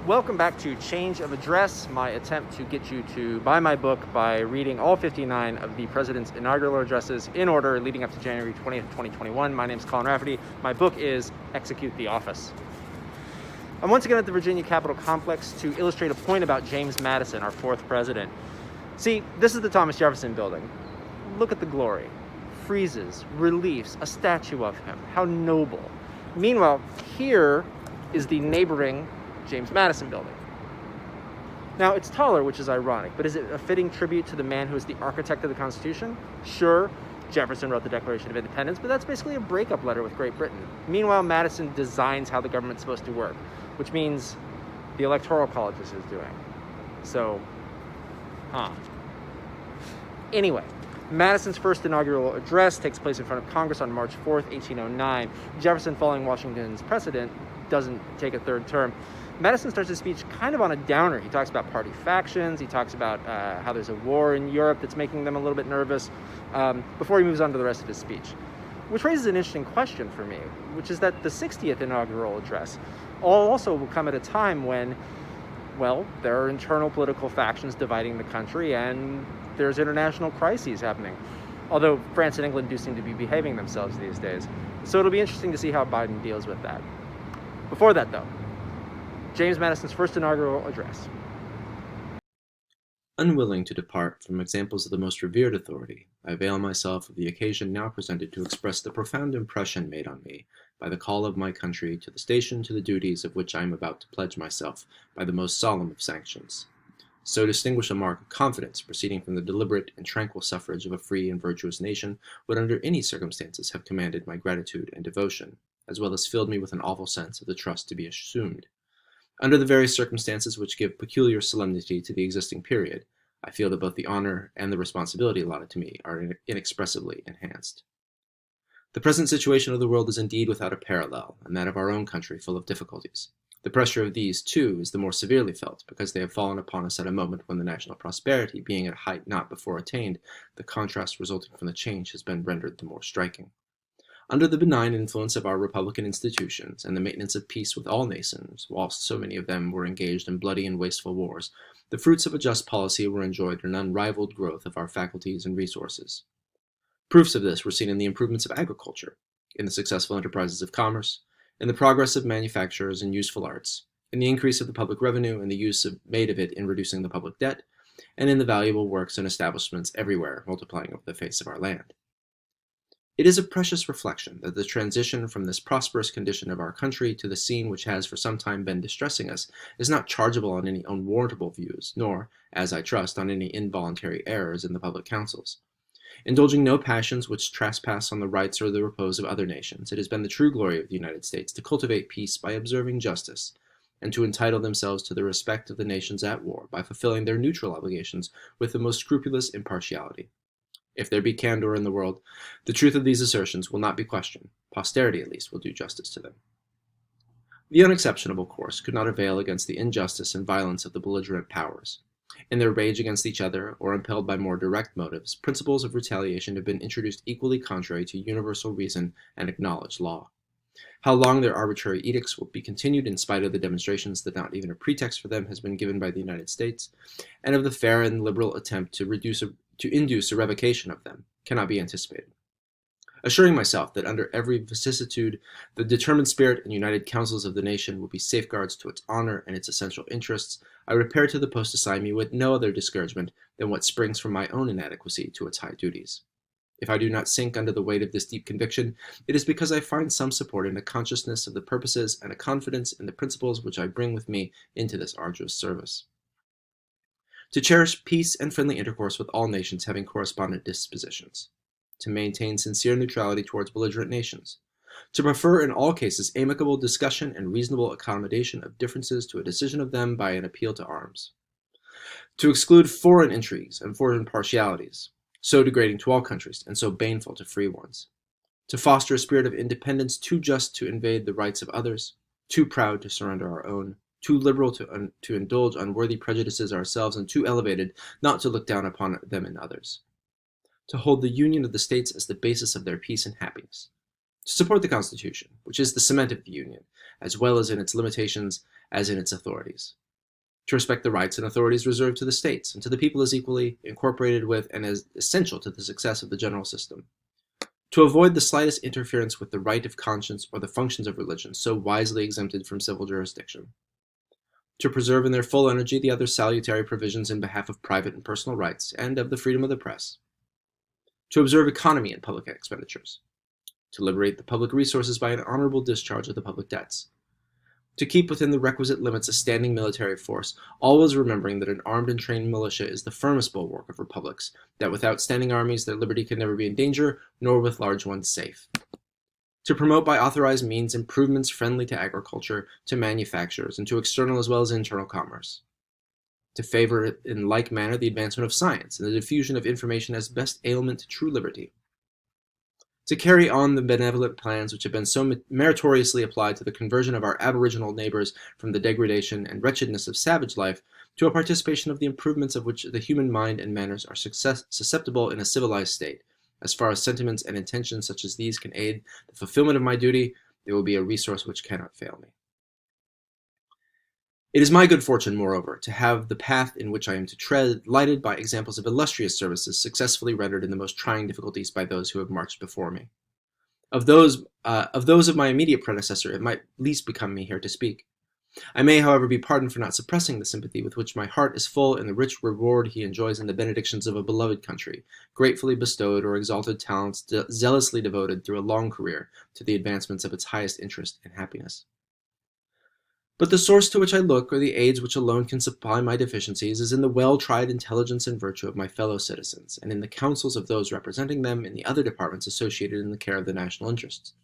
Welcome back to Change of Address, my attempt to get you to buy my book by reading all 59 of the President's inaugural addresses in order leading up to January 20th, 2021. My name is Colin Rafferty. My book is Execute the Office. I'm once again at the Virginia Capitol Complex to illustrate a point about James Madison, our fourth president. See, this is the Thomas Jefferson building. Look at the glory. Friezes, reliefs, a statue of him. How noble. Meanwhile, here is the neighboring James Madison building. Now, it's taller, which is ironic, but is it a fitting tribute to the man who is the architect of the Constitution? Sure, Jefferson wrote the Declaration of Independence, but that's basically a breakup letter with Great Britain. Meanwhile, Madison designs how the government's supposed to work, which means the Electoral College is doing. So, Anyway, Madison's first inaugural address takes place in front of Congress on March 4th, 1809. Jefferson, following Washington's precedent, doesn't take a third term. Madison starts his speech kind of on a downer. He talks about party factions. He talks about how there's a war in Europe that's making them a little bit nervous before he moves on to the rest of his speech, which raises an interesting question for me, which is that the 60th inaugural address also will come at a time when, well, there are internal political factions dividing the country and there's international crises happening. Although France and England do seem to be behaving themselves these days. So it'll be interesting to see how Biden deals with that. Before that, though, James Madison's first inaugural address. Unwilling to depart from examples of the most revered authority, I avail myself of the occasion now presented to express the profound impression made on me by the call of my country to the station to the duties of which I am about to pledge myself by the most solemn of sanctions. So distinguished a mark of confidence proceeding from the deliberate and tranquil suffrage of a free and virtuous nation would under any circumstances have commanded my gratitude and devotion, as well as filled me with an awful sense of the trust to be assumed. Under the various circumstances which give peculiar solemnity to the existing period, I feel that both the honor and the responsibility allotted to me are inexpressibly enhanced. The present situation of the world is indeed without a parallel, and that of our own country full of difficulties. The pressure of these, too, is the more severely felt, because they have fallen upon us at a moment when the national prosperity being at a height not before attained, the contrast resulting from the change has been rendered the more striking. Under the benign influence of our republican institutions and the maintenance of peace with all nations, whilst so many of them were engaged in bloody and wasteful wars, the fruits of a just policy were enjoyed in an unrivaled growth of our faculties and resources. Proofs of this were seen in the improvements of agriculture, in the successful enterprises of commerce, in the progress of manufactures and useful arts, in the increase of the public revenue and the use made of it in reducing the public debt, and in the valuable works and establishments everywhere multiplying over the face of our land. It is a precious reflection that the transition from this prosperous condition of our country to the scene which has for some time been distressing us is not chargeable on any unwarrantable views, nor, as I trust, on any involuntary errors in the public councils. Indulging no passions which trespass on the rights or the repose of other nations, it has been the true glory of the United States to cultivate peace by observing justice, and to entitle themselves to the respect of the nations at war by fulfilling their neutral obligations with the most scrupulous impartiality. If there be candor in the world, the truth of these assertions will not be questioned. Posterity, at least, will do justice to them. The unexceptionable course could not avail against the injustice and violence of the belligerent powers. In their rage against each other, or impelled by more direct motives, principles of retaliation have been introduced equally contrary to universal reason and acknowledged law. How long their arbitrary edicts will be continued in spite of the demonstrations that not even a pretext for them has been given by the United States, and of the fair and liberal attempt to induce a revocation of them, cannot be anticipated. Assuring myself that under every vicissitude, the determined spirit and united counsels of the nation will be safeguards to its honor and its essential interests, I repair to the post assigned me with no other discouragement than what springs from my own inadequacy to its high duties. If I do not sink under the weight of this deep conviction, it is because I find some support in a consciousness of the purposes and a confidence in the principles which I bring with me into this arduous service. To cherish peace and friendly intercourse with all nations having correspondent dispositions. To maintain sincere neutrality towards belligerent nations. To prefer in all cases amicable discussion and reasonable accommodation of differences to a decision of them by an appeal to arms. To exclude foreign intrigues and foreign partialities, so degrading to all countries and so baneful to free ones. To foster a spirit of independence too just to invade the rights of others, too proud to surrender our own, too liberal to indulge unworthy prejudices ourselves, and too elevated not to look down upon them in others. To hold the union of the states as the basis of their peace and happiness. To support the Constitution, which is the cement of the Union, as well as in its limitations as in its authorities. To respect the rights and authorities reserved to the states and to the people as equally incorporated with and as essential to the success of the general system. To avoid the slightest interference with the right of conscience or the functions of religion, so wisely exempted from civil jurisdiction. To preserve in their full energy the other salutary provisions in behalf of private and personal rights and of the freedom of the press. To observe economy in public expenditures. To liberate the public resources by an honorable discharge of the public debts. To keep within the requisite limits a standing military force, always remembering that an armed and trained militia is the firmest bulwark of republics, that without standing armies their liberty can never be in danger, nor with large ones safe. To promote by authorized means improvements friendly to agriculture, to manufactures, and to external as well as internal commerce. To favor in like manner the advancement of science and the diffusion of information as best ailment to true liberty. To carry on the benevolent plans which have been so meritoriously applied to the conversion of our aboriginal neighbors from the degradation and wretchedness of savage life to a participation of the improvements of which the human mind and manners are susceptible in a civilized state. As far as sentiments and intentions such as these can aid the fulfillment of my duty, they will be a resource which cannot fail me. It is my good fortune, moreover, to have the path in which I am to tread lighted by examples of illustrious services successfully rendered in the most trying difficulties by those who have marched before me. Of those of my immediate predecessor, it might least become me here to speak. I may, however, be pardoned for not suppressing the sympathy with which my heart is full in the rich reward he enjoys in the benedictions of a beloved country, gratefully bestowed or exalted talents zealously devoted through a long career to the advancements of its highest interest and happiness. But the source to which I look, or the aids which alone can supply my deficiencies, is in the well-tried intelligence and virtue of my fellow citizens, and in the counsels of those representing them in the other departments associated in the care of the national interests.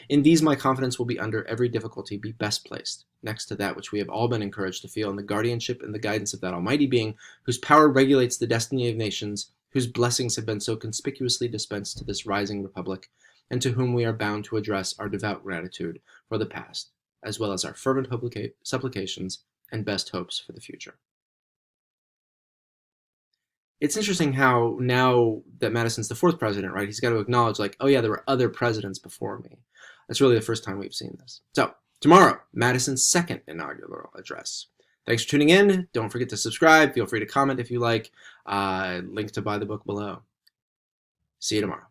In these my confidence will be under every difficulty be best placed, next to that which we have all been encouraged to feel in the guardianship and the guidance of that Almighty Being, whose power regulates the destiny of nations, whose blessings have been so conspicuously dispensed to this rising republic, and to whom we are bound to address our devout gratitude for the past, as well as our fervent supplications and best hopes for the future. It's interesting how now that Madison's the fourth president, right, he's got to acknowledge, like, oh yeah, there were other presidents before me. That's really the first time we've seen this. So, tomorrow, Madison's second inaugural address. Thanks for tuning in. Don't forget to subscribe. Feel free to comment if you like. Link to buy the book below. See you tomorrow.